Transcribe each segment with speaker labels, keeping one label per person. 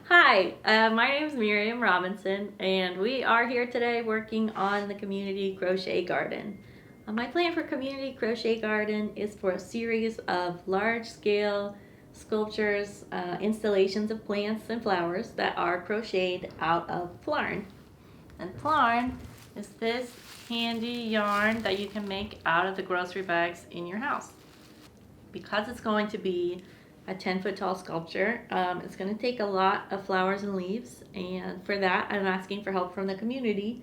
Speaker 1: Hi, my name is Miriam Robinson, and we are here today working on the community crochet garden. My plan for community crochet garden is for a series of large-scale sculptures, installations of plants and flowers that are crocheted out of Plarn. And Plarn is this handy yarn that you can make out of the grocery bags in your house. Because it's going to be a 10-foot tall sculpture, it's going to take a lot of flowers and leaves, and for that I'm asking for help from the community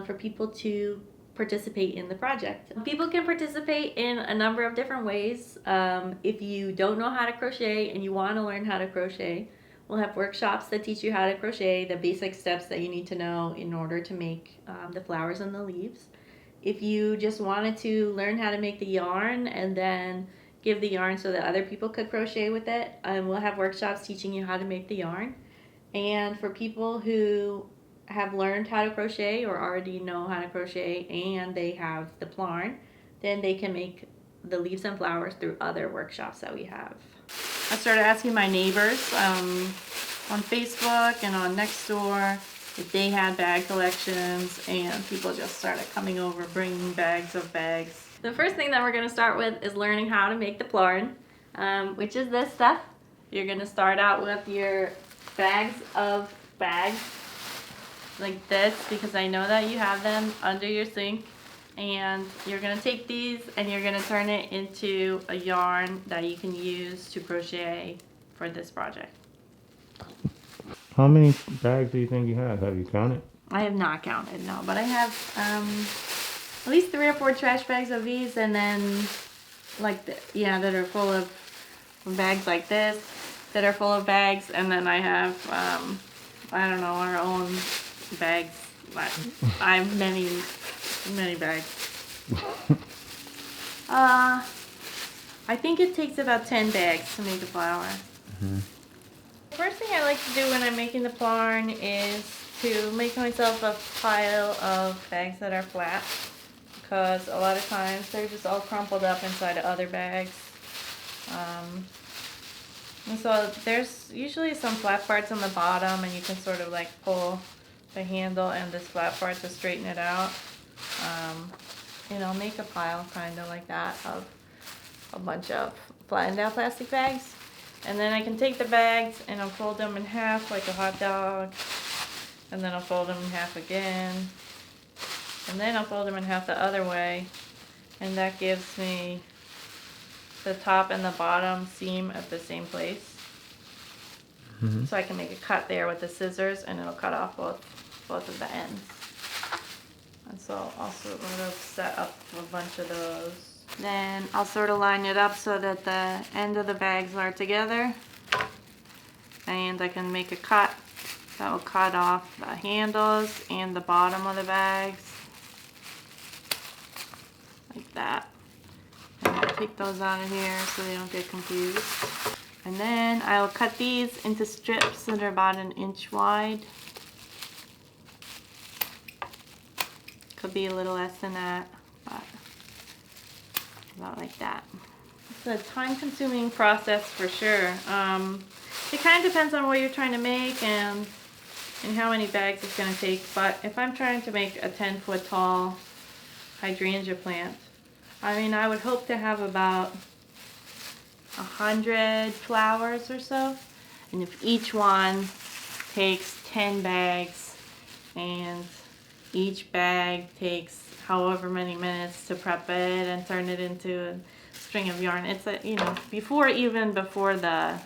Speaker 1: for people to participate in the project. People can participate in a number of different ways. If you don't know how to crochet and you want to learn how to crochet, we'll have workshops that teach you how to crochet, the basic steps that you need to know in order to make the flowers and the leaves. If you just wanted to learn how to make the yarn and then give the yarn so that other people could crochet with it, we'll have workshops teaching you how to make the yarn. And for people who have learned how to crochet or already know how to crochet and they have the Plarn, then they can make the leaves and flowers through other workshops that we have. I started asking my neighbors on Facebook and on Nextdoor if they had bag collections, and people just started coming over bringing bags of bags. The first thing that we're going to start with is learning how to make the Plarn, which is this stuff. You're going to start out with your bags of bags like this, because I know that you have them under your sink, and you're going to take these and you're going to turn it into a yarn that you can use to crochet for this project.
Speaker 2: How many bags do you think you have? Have you counted?
Speaker 1: I have not counted, no, but I have at least 3 or 4 trash bags of these, and then like that are full of bags like this that are full of bags, and then I have I don't know, our own bags. I have many bags. I think it takes about 10 bags to make a flower. The first thing I like to do when I'm making the Plarn is to make myself a pile of bags that are flat, because a lot of times they're just all crumpled up inside of other bags. And so there's usually some flat parts on the bottom, and you can sort of like pull the handle and this flat part to straighten it out. Make a pile kind of like that of a bunch of flattened out plastic bags. And then I can take the bags and I'll fold them in half like a hot dog, and then I'll fold them in half again, and then I'll fold them in half the other way, and that gives me the top and the bottom seam at the same place. So I can make a cut there with the scissors, and it'll cut off both of the ends. And so I'll sort of set up a bunch of those. Then I'll sort of line it up so that the end of the bags are together, and I can make a cut that will cut off the handles and the bottom of the bags like that. And I'll take those out of here so they don't get confused. And then I'll cut these into strips that are about 1 inch wide. Could be a little less than that, but about like that. It's a time-consuming process for sure. It kind of depends on what you're trying to make and how many bags it's going to take. But if I'm trying to make a 10-foot tall hydrangea plant, I would hope to have about 100 flowers or so. And if each one takes 10 bags, and each bag takes however many minutes to prep it and turn it into a string of yarn, it's before the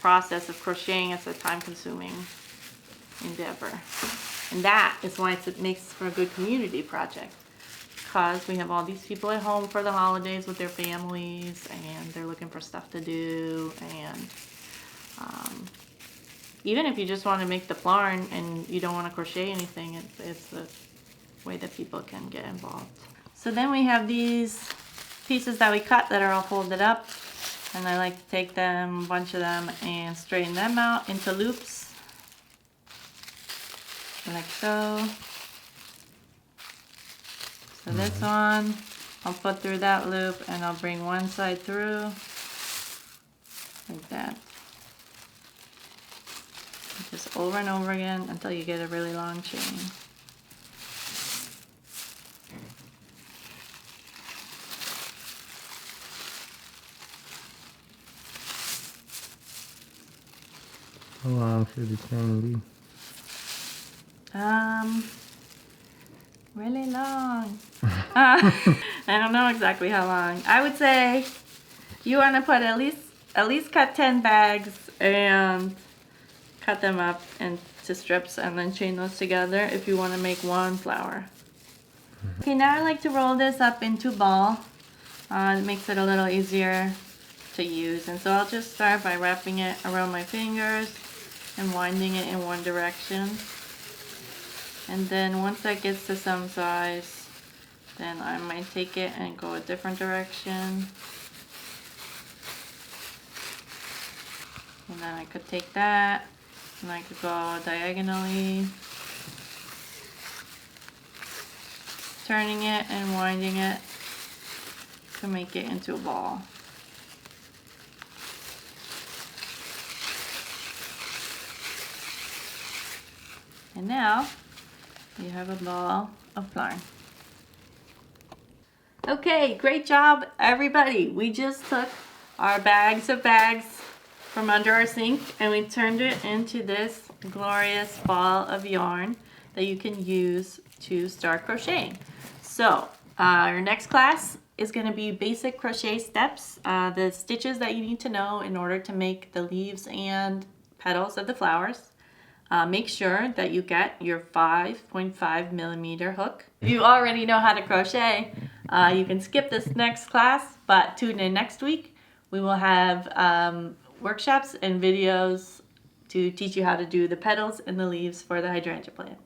Speaker 1: process of crocheting, it's a time-consuming endeavor. And that is why it makes for a good community project, because we have all these people at home for the holidays with their families, and they're looking for stuff to do. And even if you just want to make the Plarn and you don't want to crochet anything, it's the way that people can get involved. So then we have these pieces that we cut that are all folded up, and I like to take them, a bunch of them, and straighten them out into loops like so. So this one I'll put through that loop, and I'll bring one side through like that. Just over and over again until you get a really long chain.
Speaker 2: How long should the chain be?
Speaker 1: Really long. I don't know exactly how long. I would say you want to put at least cut 10 bags and cut them up into strips and then chain those together if you want to make one flower. Okay, now I like to roll this up into ball. It makes it a little easier to use, and so I'll just start by wrapping it around my fingers and winding it in one direction. And then once that gets to some size, then I might take it and go a different direction. And then I could take that and I could go diagonally, turning it and winding it to make it into a ball. And now you have a ball of Plarn. Okay, great job everybody. We just took our bags of bags from under our sink and we turned it into this glorious ball of yarn that you can use to start crocheting. So our next class is going to be basic crochet steps, the stitches that you need to know in order to make the leaves and petals of the flowers. Make sure that you get your 5.5 millimeter hook. If you already know how to crochet, you can skip this next class, but tune in next week. We will have workshops and videos to teach you how to do the petals and the leaves for the hydrangea plant.